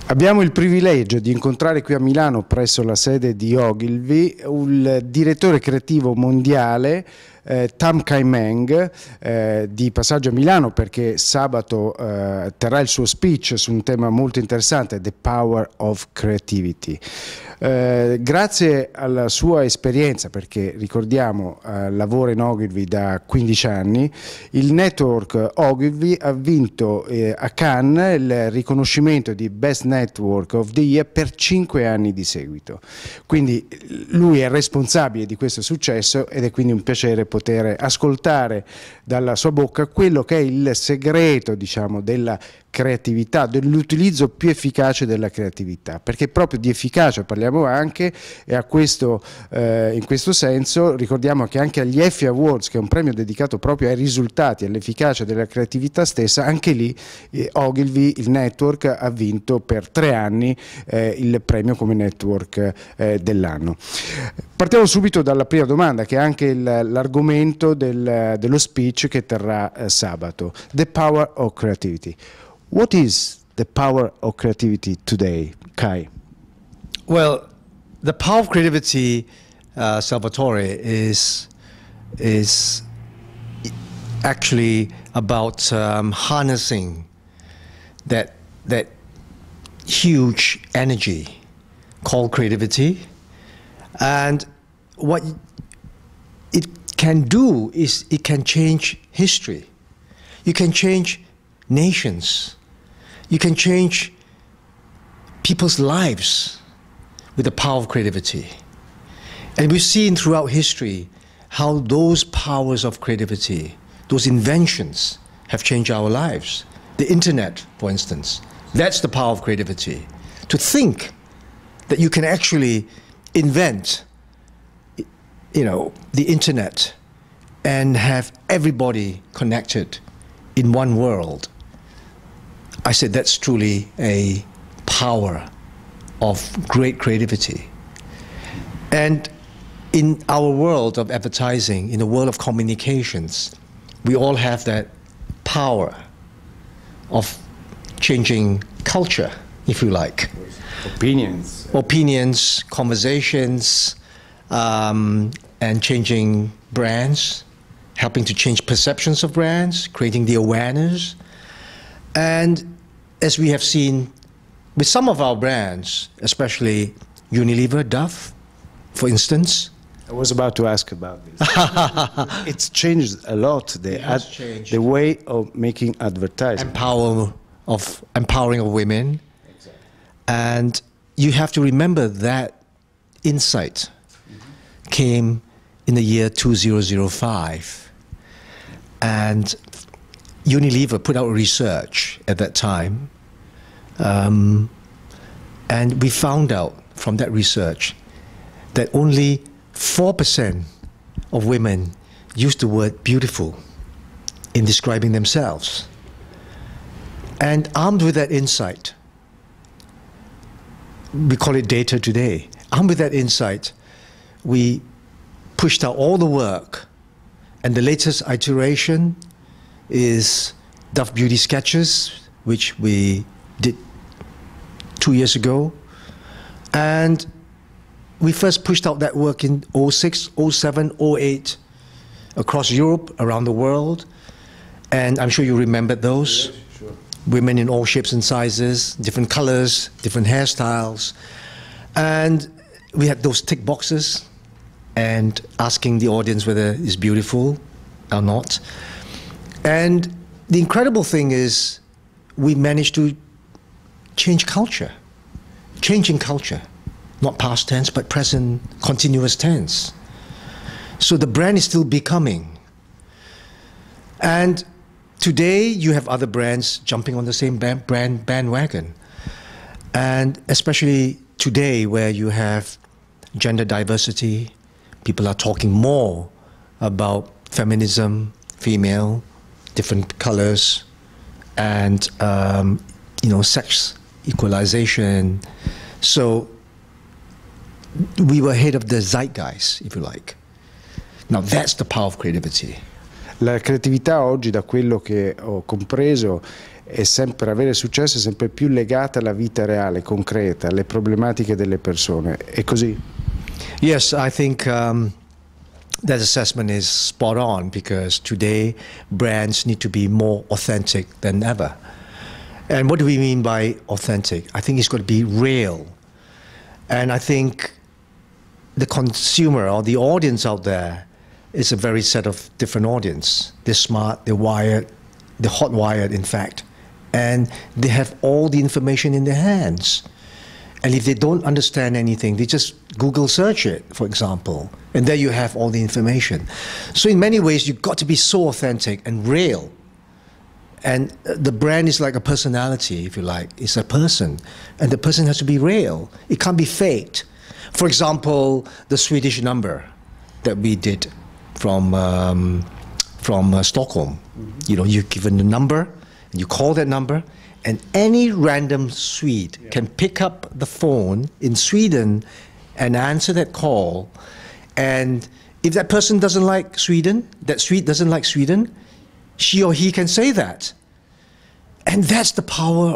Abbiamo il privilegio di incontrare qui a Milano, presso la sede di Ogilvy, il direttore creativo mondiale Tham Khai Meng, di passaggio a Milano perché sabato terrà il suo speech su un tema molto interessante, The Power of Creativity. Grazie alla sua esperienza, perché ricordiamo lavora in Ogilvy da 15 anni, il network Ogilvy ha vinto a Cannes il riconoscimento di Best Network of the Year per 5 anni di seguito. Quindi lui è responsabile di questo successo ed è quindi un piacere poter ascoltare dalla sua bocca quello che è il segreto, diciamo, della creatività, dell'utilizzo più efficace della creatività, perché proprio di efficacia parliamo anche, e a questo, in questo senso ricordiamo che anche agli Effie Awards, che è un premio dedicato proprio ai risultati, all'efficacia della creatività stessa, anche lì Ogilvy, il network, ha vinto per 3 anni il premio come network dell'anno. Partiamo subito dalla prima domanda, che è anche l'argomento dello speech che terrà sabato. The Power of Creativity. What is the power of creativity today, Kai? Well, the power of creativity, Salvatore, is actually about harnessing that huge energy called creativity, and what it can do is it can change history. You can change nations. You can change people's lives with the power of creativity. And we've seen throughout history how those powers of creativity, those inventions, have changed our lives. The internet, for instance, that's the power of creativity. To think that you can actually invent, the internet and have everybody connected in one world. I said that's truly a power of great creativity. And in our world of advertising, in the world of communications, we all have that power of changing culture, if you like. Opinions, conversations, and changing brands, helping to change perceptions of brands, creating the awareness. And as we have seen with some of our brands, especially Unilever, Dove, for instance. I was about to ask about this. It's changed a lot, the way of making advertising. Empowering of women. Exactly. And you have to remember that insight came in the year 2005. And Unilever put out research at that time, and we found out from that research that only 4% of women use the word beautiful in describing themselves. And armed with that insight, we call it data today, armed with that insight, we pushed out all the work, and the latest iteration is Dove Beauty Sketches, which we did 2 years ago. And we first pushed out that work in 06, 07, 08 across Europe, around the world. And I'm sure you remember those. Yes, sure. Women in all shapes and sizes, different colors, different hairstyles. And we had those tick boxes and asking the audience whether it's beautiful or not. And the incredible thing is we managed to change culture, changing culture, not past tense, but present continuous tense. So the brand is still becoming. And today you have other brands jumping on the same brand bandwagon. And especially today where you have gender diversity, people are talking more about feminism, female, different colors, and sex equalization. So we were ahead of the zeitgeist, if you like. Now that's the power of creativity. La creatività oggi, da quello che ho compreso, è sempre avere successo, è sempre più legata alla vita reale, concreta, alle problematiche delle persone. È così? Yes, I think that assessment is spot on, because today brands need to be more authentic than ever. And what do we mean by authentic? I think it's got to be real. And I think the consumer or the audience out there is a very set of different audience. They're smart, they're wired, they're hot-wired, in fact. And they have all the information in their hands. And if they don't understand anything, they just Google search it, for example. And there you have all the information. So in many ways, you've got to be so authentic and real. And the brand is like a personality, if you like. It's a person. And the person has to be real. It can't be faked. For example, the Swedish number that we did from Stockholm. You know, you're given the number, and you call that number, and any random Swede can pick up the phone in Sweden and answer that call. And if that person doesn't like Sweden, that Swede doesn't like Sweden, she or he can say that. And that's the power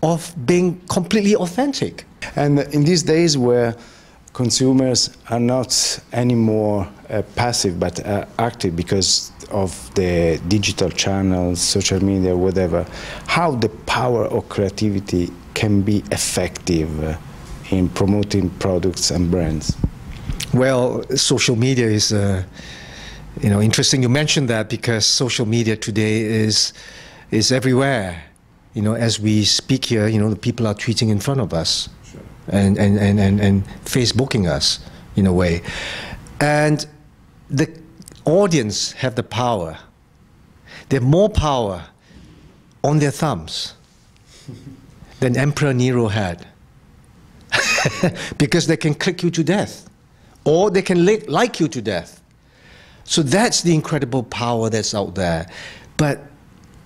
of being completely authentic. And in these days where consumers are not anymore passive but active because of the digital channels, social media, whatever, how the power of creativity can be effective in promoting products and brands? Well, social media is interesting you mentioned that, because social media today is everywhere. You know, as we speak here, you know, the people are tweeting in front of us. Sure. and Facebooking us in a way. And the audience have the power. They have more power on their thumbs than Emperor Nero had. Because they can click you to death, or they can like you to death. So that's the incredible power that's out there. But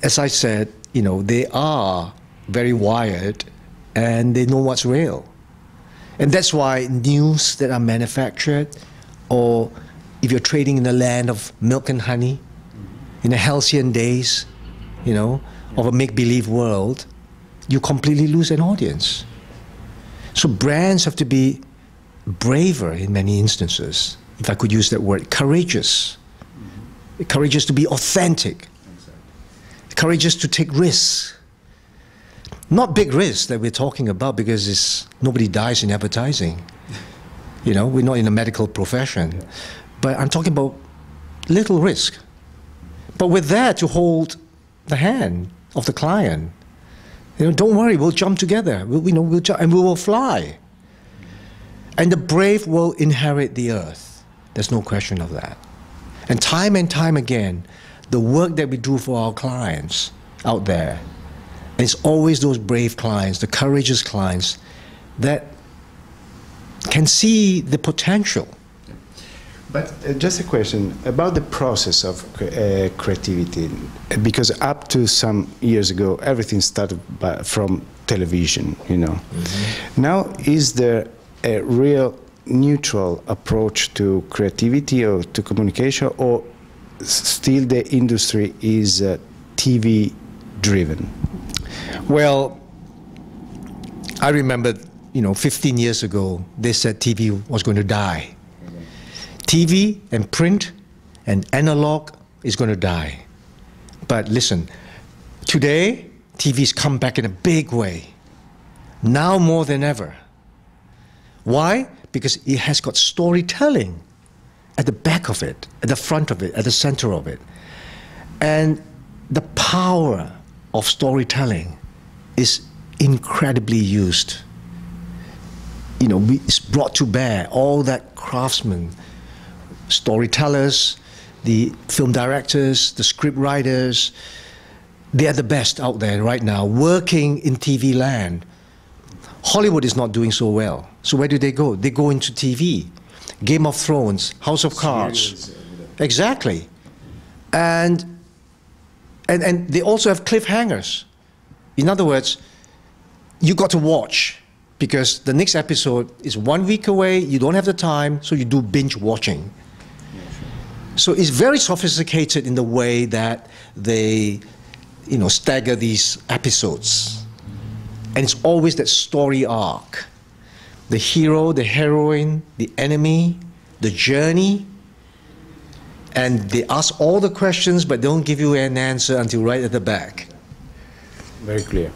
as I said, you know, they are very wired and they know what's real. And that's why news that are manufactured, or if you're trading in the land of milk and honey, in the halcyon days, you know, of a make-believe world, you completely lose an audience. So brands have to be braver in many instances, if I could use that word, courageous. Courageous to be authentic. Courageous to take risks. Not big risks that we're talking about, because nobody dies in advertising. You know, we're not in a medical profession. But I'm talking about little risk. But we're there to hold the hand of the client. You know, don't worry, we'll jump together. We'll jump, and we will fly. And the brave will inherit the earth. There's no question of that. And time again, the work that we do for our clients out there, it's always those brave clients, the courageous clients, that can see the potential. But just a question about the process of creativity, because up to some years ago, everything started from television, you know. Mm-hmm. Now, is there a real neutral approach to creativity or to communication, or still the industry is TV driven? Well, I remember, you know, 15 years ago, they said TV was going to die. TV and print and analog is going to die. But listen, today, TV's come back in a big way. Now more than ever. Why? Because it has got storytelling at the back of it, at the front of it, at the center of it. And the power of storytelling is incredibly used. You know, it's brought to bear, all that craftsmen, storytellers, the film directors, the script writers, they are the best out there right now, working in TV land. Hollywood is not doing so well. So where do they go? They go into TV. Game of Thrones, House of Cards. Exactly. And they also have cliffhangers. In other words, you got to watch, because the next episode is 1 week away, you don't have the time, so you do binge watching. So it's very sophisticated in the way that they, stagger these episodes. And it's always that story arc. The hero, the heroine, the enemy, the journey. And they ask all the questions, but don't give you an answer until right at the back. Very clear.